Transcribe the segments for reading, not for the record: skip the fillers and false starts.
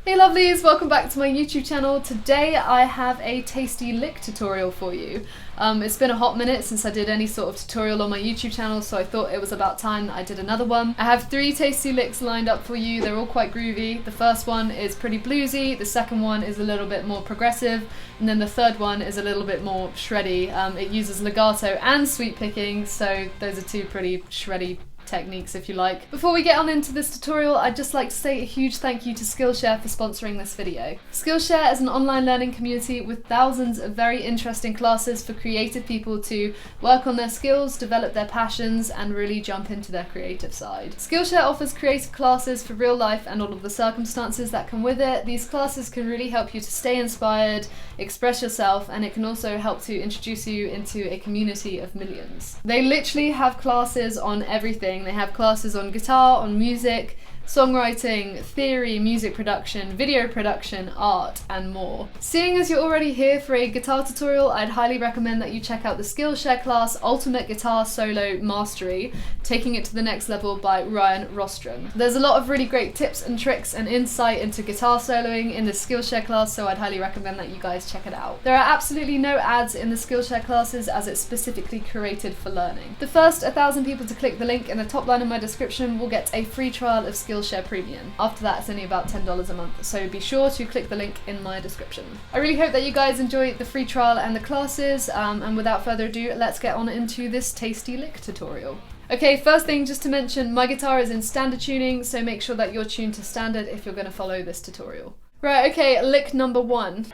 Hey lovelies, welcome back to my YouTube channel. Today I have a tasty lick tutorial for you. It's been a hot minute since I did any sort of tutorial on my YouTube channel, so I thought it was about time that I did another one. I have 3 tasty licks lined up for you. They're all quite groovy. The first one is pretty bluesy, the second one is a little bit more progressive, and then the third one is a little bit more shreddy. It uses legato and sweep picking, so those are 2 pretty shreddy techniques if you like. Before we get on into this tutorial, I'd just like to say a huge thank you to Skillshare for sponsoring this video. Skillshare is an online learning community with thousands of very interesting classes for creative people to work on their skills, develop their passions, and really jump into their creative side. Skillshare offers creative classes for real life and all of the circumstances that come with it. These classes can really help you to stay inspired, express yourself, and it can also help to introduce you into a community of millions. They literally have classes on everything. They have classes on guitar, on music, songwriting, theory, music production, video production, art, and more. Seeing as you're already here for a guitar tutorial, I'd highly recommend that you check out the Skillshare class Ultimate Guitar Solo Mastery, Taking It to the Next Level by Ryan Rostrom. There's a lot of really great tips and tricks and insight into guitar soloing in the Skillshare class, so I'd highly recommend that you guys check it out. There are absolutely no ads in the Skillshare classes as it's specifically curated for learning. The first 1,000 people to click the link in the top line of my description will get a free trial of Skillshare Premium. After that, it's only about $10 a month, so be sure to click the link in my description. I really hope that you guys enjoy the free trial and the classes, and without further ado, let's get on into this tasty lick tutorial. Okay, first thing just to mention, my guitar is in standard tuning, so make sure that you're tuned to standard if you're going to follow this tutorial. Right, okay, lick number 1.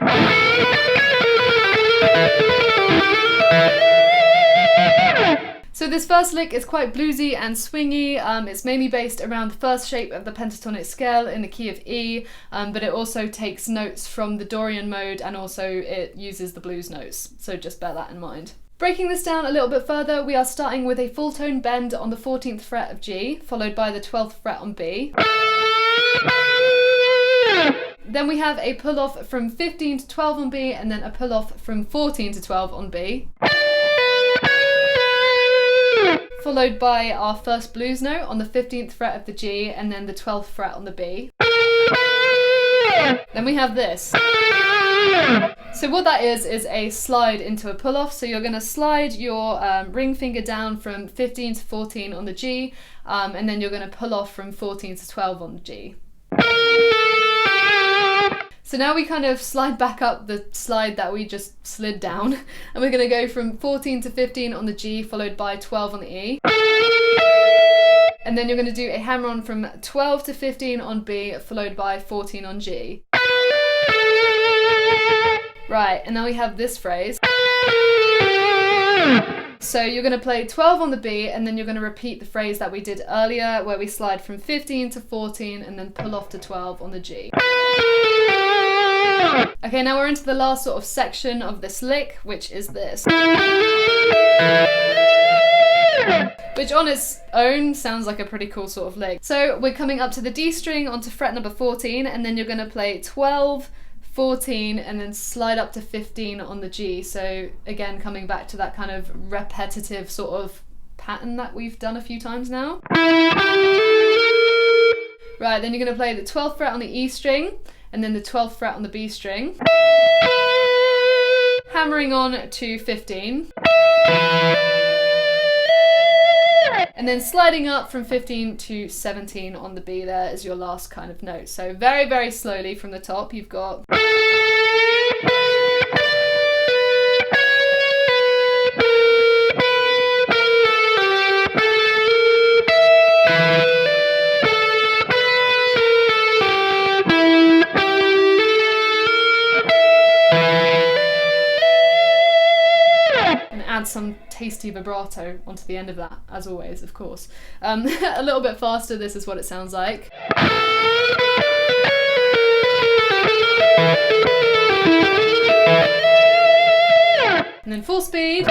So this first lick is quite bluesy and swingy. It's mainly based around the first shape of the pentatonic scale in the key of E, but it also takes notes from the Dorian mode and also it uses the blues notes, so just bear that in mind. Breaking this down a little bit further, we are starting with a full tone bend on the 14th fret of G, followed by the 12th fret on B. Then we have a pull off from 15 to 12 on B, and then a pull off from 14 to 12 on B. Followed by our first blues note on the 15th fret of the G, and then the 12th fret on the B. Then we have this. So what that is a slide into a pull-off. So you're going to slide your ring finger down from 15 to 14 on the G, and then you're going to pull off from 14 to 12 on the G. So now we kind of slide back up the slide that we just slid down, and we're going to go from 14 to 15 on the G, followed by 12 on the E. And then you're going to do a hammer on from 12 to 15 on B, followed by 14 on G. Right, and now we have this phrase. So you're going to play 12 on the B, and then you're going to repeat the phrase that we did earlier, where we slide from 15 to 14 and then pull off to 12 on the G. Okay, now we're into the last sort of section of this lick, which is this. Which on its own sounds like a pretty cool sort of lick. So we're coming up to the D string onto fret number 14, and then you're going to play 12, 14, and then slide up to 15 on the G. So again, coming back to that kind of repetitive sort of pattern that we've done a few times now. Right, then you're going to play the 12th fret on the E string, and then the 12th fret on the B string. Hammering on to 15. And then sliding up from 15 to 17 on the B there is your last kind of note. So very, very slowly from the top, you've got... add some tasty vibrato onto the end of that, as always, of course. A little bit faster, this is what it sounds like. And then full speed.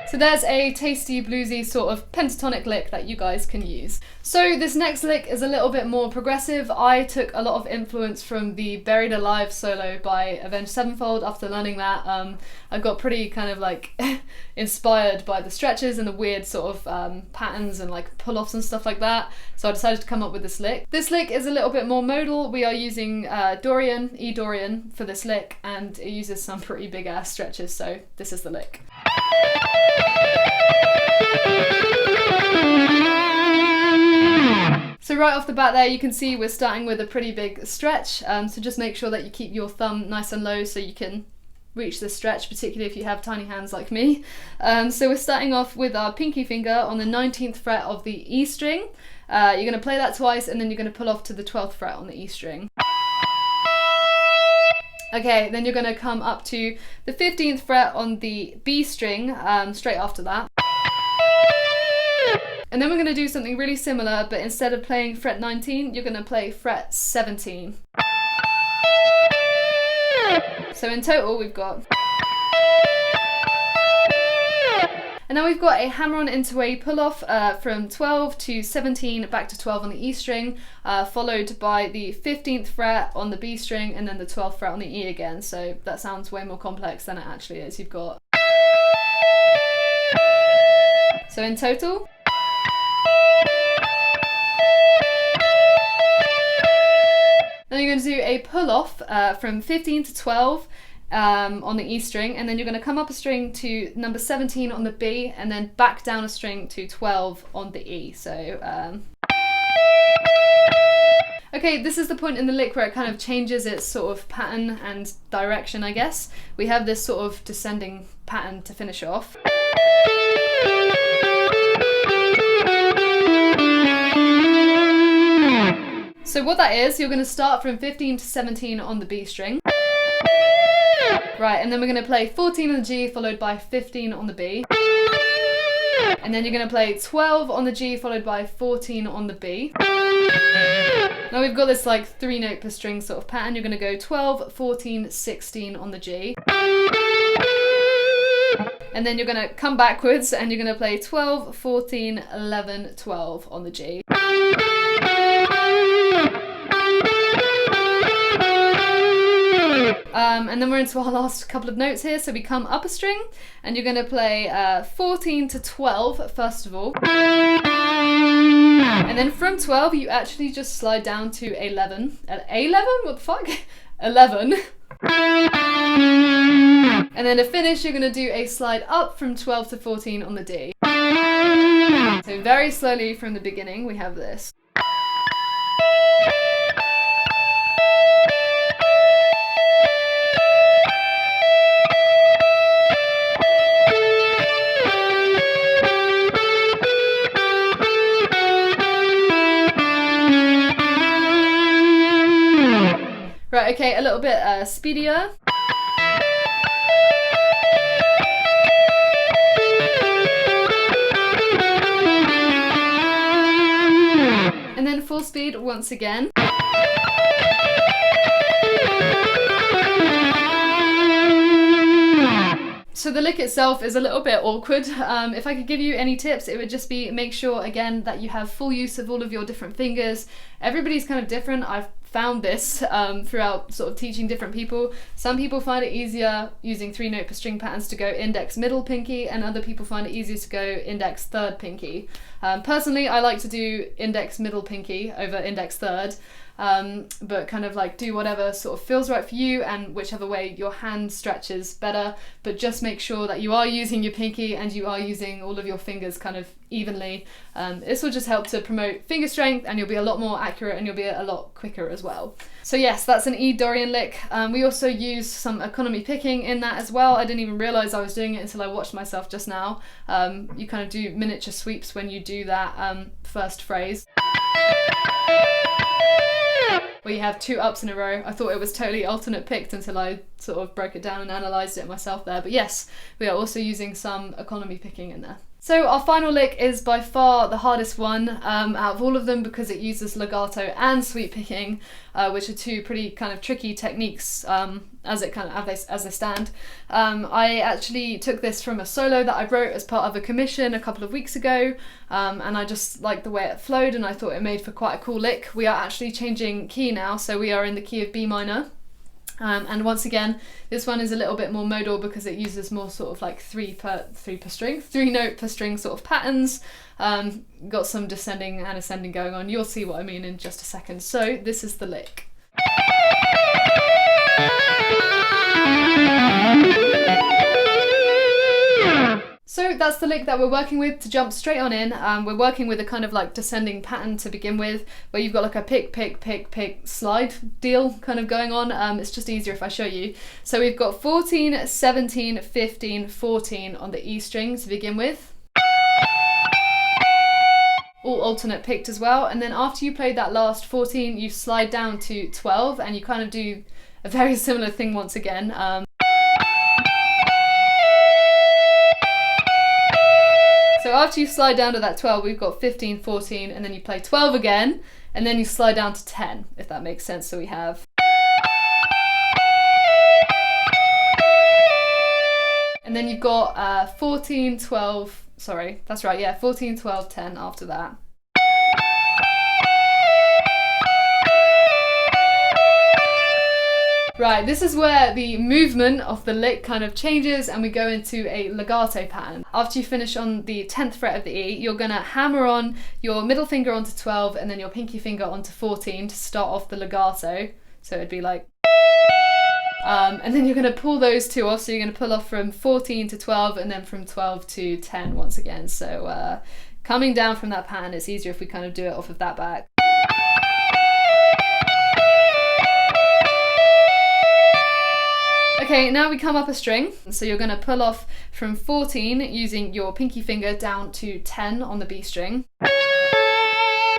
So So there's a tasty bluesy sort of pentatonic lick that you guys can use. So this next lick is a little bit more progressive. I took a lot of influence from the Buried Alive solo by Avenged Sevenfold. After learning that, I got pretty kind of like inspired by the stretches and the weird sort of patterns and like pull-offs and stuff like that. So I decided to come up with this lick. This lick is a little bit more modal. We are using Dorian, E Dorian for this lick, and it uses some pretty big ass stretches, so this is the lick. So right off the bat there, you can see we're starting with a pretty big stretch, so just make sure that you keep your thumb nice and low so you can reach the stretch, particularly if you have tiny hands like me. So we're starting off with our pinky finger on the 19th fret of the E string. You're going to play that twice, and then you're going to pull off to the 12th fret on the E string. Okay, then you're going to come up to the 15th fret on the B string, straight after that. And then we're going to do something really similar, but instead of playing fret 19, you're going to play fret 17. So in total we've got... And now we've got a hammer-on into a pull-off from 12 to 17, back to 12 on the E string, followed by the 15th fret on the B string, and then the 12th fret on the E again. So that sounds way more complex than it actually is. You've got... So in total... Then you're going to do a pull-off from 15 to 12 on the E string, and then you're going to come up a string to number 17 on the B, and then back down a string to 12 on the E. So, okay, this is the point in the lick where it kind of changes its sort of pattern and direction, I guess. We have this sort of descending pattern to finish off. So what that is, you're going to start from 15 to 17 on the B string. Right, and then we're going to play 14 on the G followed by 15 on the B. And then you're going to play 12 on the G followed by 14 on the B. Now we've got this like 3-note per string sort of pattern. You're going to go 12, 14, 16 on the G. And then you're going to come backwards and you're going to play 12, 14, 11, 12 on the G. And then we're into our last couple of notes here, so we come up a string and you're going to play 14 to 12 first of all, and then from 12 you actually just slide down to 11. 11? What the fuck? 11. And then to finish you're going to do a slide up from 12 to 14 on the D. So very slowly from the beginning we have this. Right, okay, a little bit speedier. And then full speed once again. So the lick itself is a little bit awkward. If I could give you any tips, it would just be make sure again that you have full use of all of your different fingers. Everybody's kind of different. I've found this throughout sort of teaching different people. Some people find it easier using 3-note per string patterns to go index, middle, pinky, and other people find it easier to go index, third, pinky. Personally, I like to do index, middle, pinky over index, third. But kind of like do whatever sort of feels right for you and whichever way your hand stretches better, but just make sure that you are using your pinky and you are using all of your fingers kind of evenly. This will just help to promote finger strength and you'll be a lot more accurate and you'll be a lot quicker as well. So yes, that's an E Dorian lick. We also use some economy picking in that as well. I didn't even realise I was doing it until I watched myself just now. You kind of do miniature sweeps when you do that first phrase, where you have 2 ups in a row. I thought it was totally alternate picked until I sort of broke it down and analysed it myself there. But yes, we are also using some economy picking in there. So our final lick is by far the hardest one out of all of them because it uses legato and sweep picking, which are two pretty kind of tricky techniques as they stand. I actually took this from a solo that I wrote as part of a commission a couple of weeks ago, and I just liked the way it flowed and I thought it made for quite a cool lick. We are actually changing key now, so we are in the key of B minor. And once again, this one is a little bit more modal because it uses more sort of like three note per string sort of patterns. Got some descending and ascending going on. You'll see what I mean in just a second. So this is the lick. So that's the lick that we're working with to jump straight on in. We're working with a kind of like descending pattern to begin with, where you've got like a pick, pick, pick, pick, slide deal kind of going on. It's just easier if I show you. So we've got 14, 17, 15, 14 on the E string to begin with. All alternate picked as well. And then after you played that last 14, you slide down to 12 and you kind of do a very similar thing once again. So after you slide down to that 12, we've got 15, 14, and then you play 12 again, and then you slide down to 10, if that makes sense. So we have... And then you've got 14, 12, sorry, that's right, yeah, 14, 12, 10 after that. Right, this is where the movement of the lick kind of changes and we go into a legato pattern. After you finish on the 10th fret of the E, you're gonna hammer on your middle finger onto 12 and then your pinky finger onto 14 to start off the legato. So it'd be like... and then you're gonna pull those two off, so you're gonna pull off from 14 to 12 and then from 12 to 10 once again. So coming down from that pattern, it's easier if we kind of do it off of that back. Okay, now we come up a string, so you're going to pull off from 14 using your pinky finger down to 10 on the B string,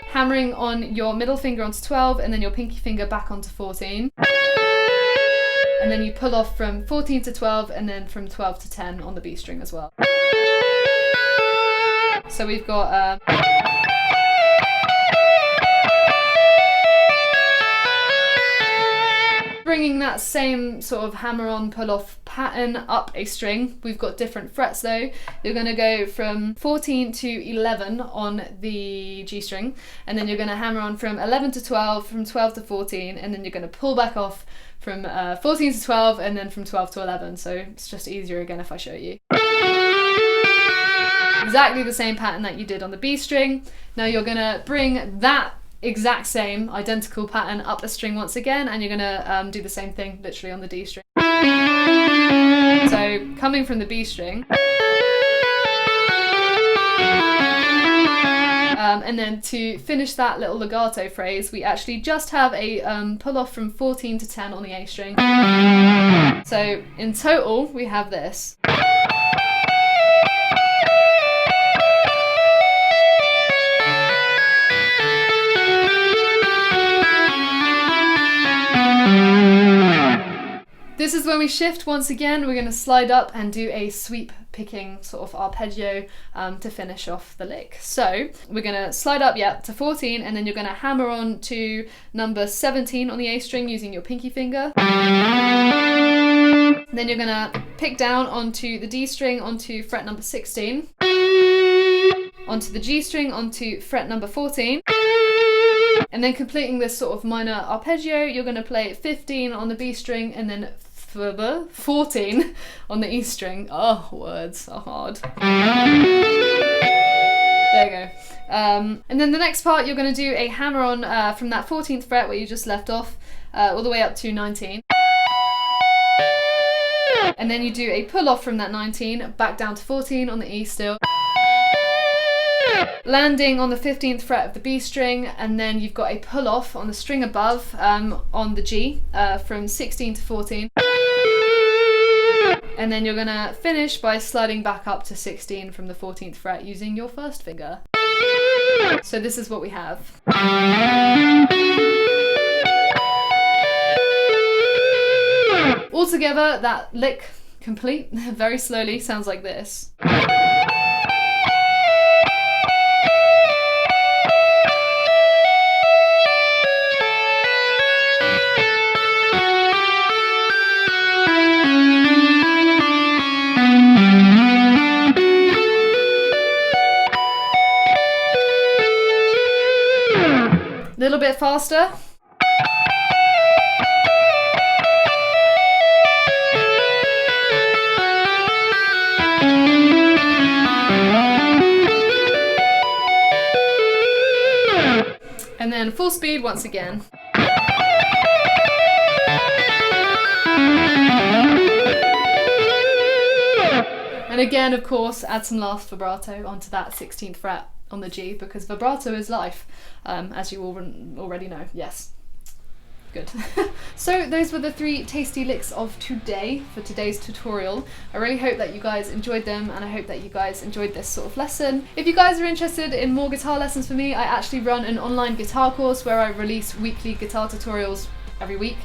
hammering on your middle finger onto 12 and then your pinky finger back onto 14, and then you pull off from 14 to 12 and then from 12 to 10 on the B string as well. So we've got... bringing that same sort of hammer on pull off pattern up a string. We've got different frets though. You're going to go from 14 to 11 on the G string, and then you're going to hammer on from 11 to 12, from 12 to 14, and then you're going to pull back off from 14 to 12 and then from 12 to 11. So it's just easier again if I show you. Exactly the same pattern that you did on the B string. Now you're going to bring that exact same identical pattern up a string once again, and you're gonna do the same thing literally on the D string. So coming from the B string, and then to finish that little legato phrase, we actually just have a pull off from 14 to 10 on the A string. So in total we have this. This is when we shift once again. We're going to slide up and do a sweep picking sort of arpeggio to finish off the lick. So we're going to slide up, to 14, and then you're going to hammer on to number 17 on the A string using your pinky finger. Then you're going to pick down onto the D string onto fret number 16, onto the G string onto fret number 14. And then completing this sort of minor arpeggio, you're going to play 15 on the B string and then 14 on the E string. Oh, words are hard. There you go. And then the next part, you're going to do a hammer on from that 14th fret where you just left off, all the way up to 19. And then you do a pull off from that 19 back down to 14 on the E still, landing on the 15th fret of the B string, and then you've got a pull off on the string above on the G from 16 to 14, and then you're gonna finish by sliding back up to 16 from the 14th fret using your first finger. So this is what we have. Altogether, that lick complete very slowly sounds like this. A little bit faster. And then full speed once again. And again, of course, add some last vibrato onto that 16th fret on the G, because vibrato is life, as you already know. Yes. Good. So those were the 3 tasty licks of today for today's tutorial. I really hope that you guys enjoyed them, and I hope that you guys enjoyed this sort of lesson. If you guys are interested in more guitar lessons for me, I actually run an online guitar course where I release weekly guitar tutorials every week.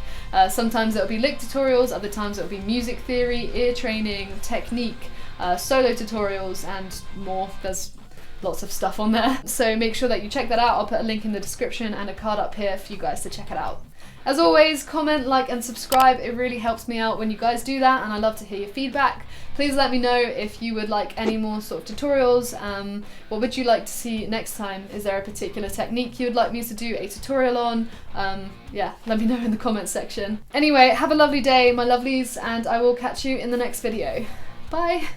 Sometimes it'll be lick tutorials, other times it'll be music theory, ear training, technique, solo tutorials, and more. There's lots of stuff on there. So make sure that you check that out. I'll put a link in the description and a card up here for you guys to check it out. As always, comment, like, and subscribe. It really helps me out when you guys do that, and I love to hear your feedback. Please let me know if you would like any more sort of tutorials. What would you like to see next time? Is there a particular technique you would like me to do a tutorial on? Yeah, let me know in the comments section. Anyway, have a lovely day, my lovelies, and I will catch you in the next video. Bye!